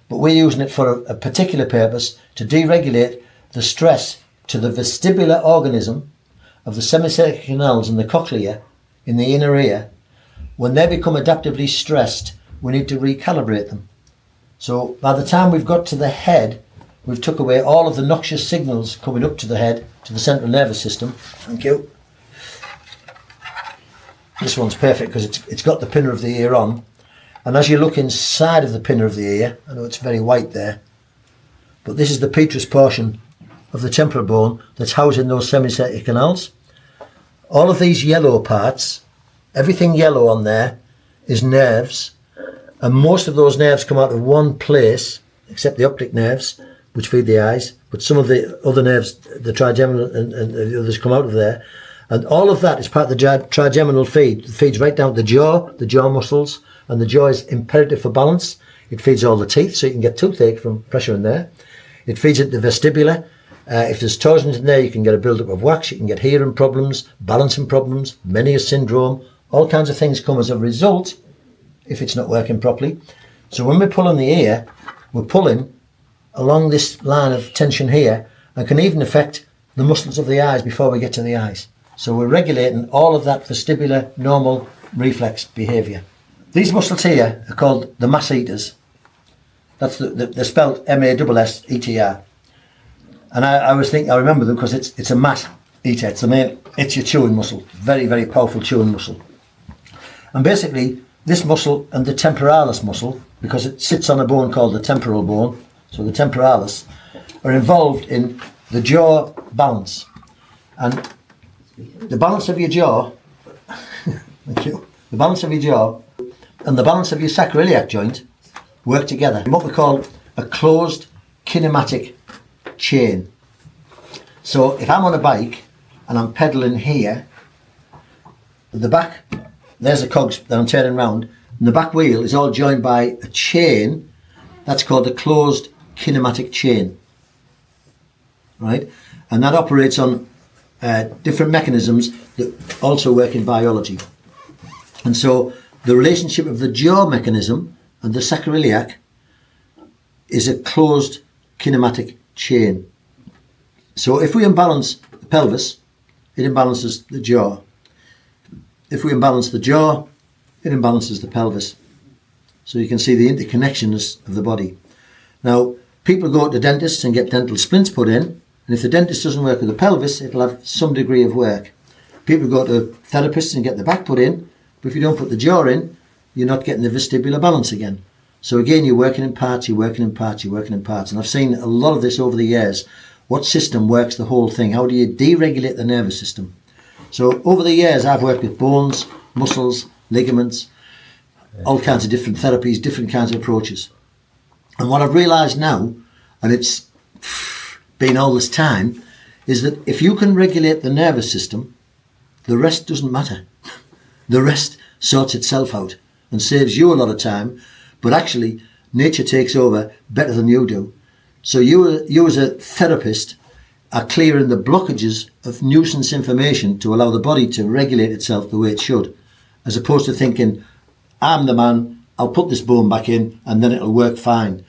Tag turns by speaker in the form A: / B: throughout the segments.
A: but we're using it for a particular purpose to deregulate the stress to the vestibular organism of the semicircular canals and the cochlea in the inner ear. When they become adaptively stressed, we need to recalibrate them. So by the time we've got to the head, we've took away all of the noxious signals coming up to the head, to the central nervous system. Thank you. This one's perfect because it's got the pinner of the ear on. And as you look inside of the pinner of the ear, I know it's very white there, but this is the petrous portion of the temporal bone that's housed in those semicircular canals. All of these yellow parts, everything yellow on there is nerves, and most of those nerves come out of one place, except the optic nerves, which feed the eyes, but some of the other nerves, the trigeminal and the others, come out of there. And all of that is part of the trigeminal feed. It feeds right down to the jaw muscles, and the jaw is imperative for balance. It feeds all the teeth, so you can get toothache from pressure in there. It feeds it the vestibular. If there's torsions in there, you can get a build-up of wax, you can get hearing problems, balancing problems, Meniere's syndrome, all kinds of things come as a result if it's not working properly. So when we're pulling the ear, we're pulling along this line of tension here, and can even affect the muscles of the eyes before we get to the eyes. So we're regulating all of that vestibular normal reflex behaviour. These muscles here are called the mass eaters. That's they're spelled M-A-S-S-E-T-R. And I remember them because it's a mass eater. It's your chewing muscle. Very, very powerful chewing muscle. And basically, this muscle and the temporalis muscle, because it sits on a bone called the temporal bone, so the temporalis, are involved in the jaw balance. And the balance of your jaw, thank you, the balance of your jaw and the balance of your sacro-iliac joint work together in what we call a closed kinematic chain. So if I'm on a bike and I'm pedalling here, the back, there's the cogs that I'm turning round, and the back wheel is all joined by a chain that's called a closed kinematic chain, right? And that operates on different mechanisms that also work in biology. And so the relationship of the jaw mechanism and the sacro-iliac is a closed kinematic chain. So if we imbalance the pelvis, it imbalances the jaw. If we imbalance the jaw, it imbalances the pelvis. So you can see the interconnections of the body. Now, people go to dentists and get dental splints put in, and if the dentist doesn't work with the pelvis, it'll have some degree of work. People go to therapists and get the back put in, but if you don't put the jaw in, you're not getting the vestibular balance again. So again, you're working in parts, you're working in parts, you're working in parts. And I've seen a lot of this over the years. What system works the whole thing? How do you deregulate the nervous system? So over the years, I've worked with bones, muscles, ligaments, all kinds of different therapies, different kinds of approaches. And what I've realised now, and it's been all this time, is that if you can regulate the nervous system, the rest doesn't matter. The rest sorts itself out and saves you a lot of time, but actually nature takes over better than you do. So you as a therapist are clearing the blockages of nuisance information to allow the body to regulate itself the way it should, as opposed to thinking, I'm the man, I'll put this bone back in and then it'll work fine.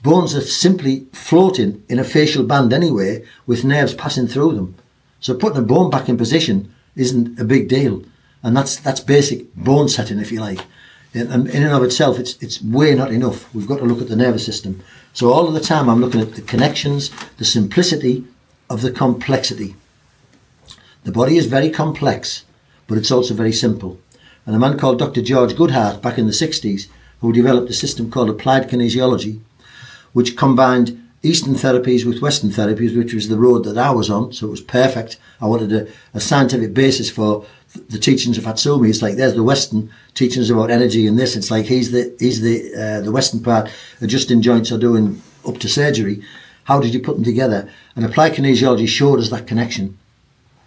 A: Bones are simply floating in a facial band anyway, with nerves passing through them. So putting a bone back in position isn't a big deal. And that's basic bone setting, if you like. And in and of itself, it's way not enough. We've got to look at the nervous system. So all of the time I'm looking at the connections, the simplicity of the complexity. The body is very complex, but it's also very simple. And a man called Dr. George Goodhart back in the 60s, who developed a system called applied kinesiology, which combined Eastern therapies with Western therapies, which was the road that I was on, so it was perfect. I wanted a scientific basis for the teachings of Hatsumi. It's like there's the Western teachings about energy and this. It's like he's the Western part, adjusting joints or doing up to surgery. How did you put them together? And applied kinesiology showed us that connection.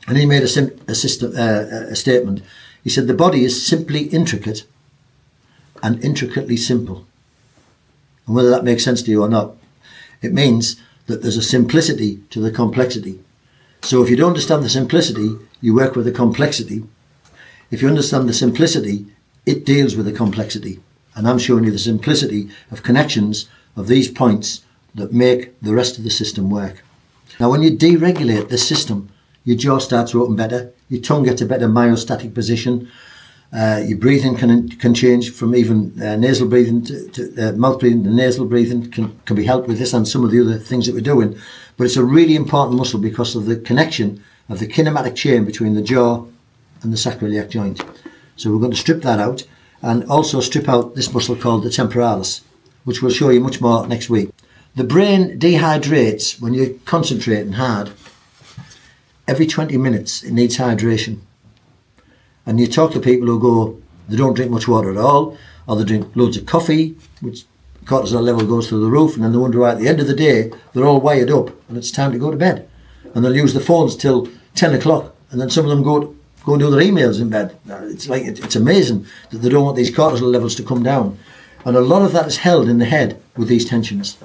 A: And he made a statement. He said the body is simply intricate and intricately simple. And whether that makes sense to you or not, it means that there's a simplicity to the complexity. So if you don't understand the simplicity, you work with the complexity. If you understand the simplicity, it deals with the complexity. And I'm showing you the simplicity of connections of these points that make the rest of the system work. Now, when you deregulate this system, your jaw starts to open better, your tongue gets a better myostatic position, your breathing can change from even nasal breathing to mouth breathing to nasal breathing can be helped with this and some of the other things that we're doing. But it's a really important muscle because of the connection of the kinematic chain between the jaw and the sacro-iliac joint. So we're going to strip that out and also strip out this muscle called the temporalis, which we'll show you much more next week. The brain dehydrates when you're concentrating hard. Every 20 minutes it needs hydration. And you talk to people who go, they don't drink much water at all, or they drink loads of coffee, which cortisol level goes through the roof, and then they wonder why at the end of the day they're all wired up and it's time to go to bed. And they'll use the phones till 10 o'clock, and then some of them go and do their emails in bed. It's amazing that they don't want these cortisol levels to come down. And a lot of that is held in the head with these tensions.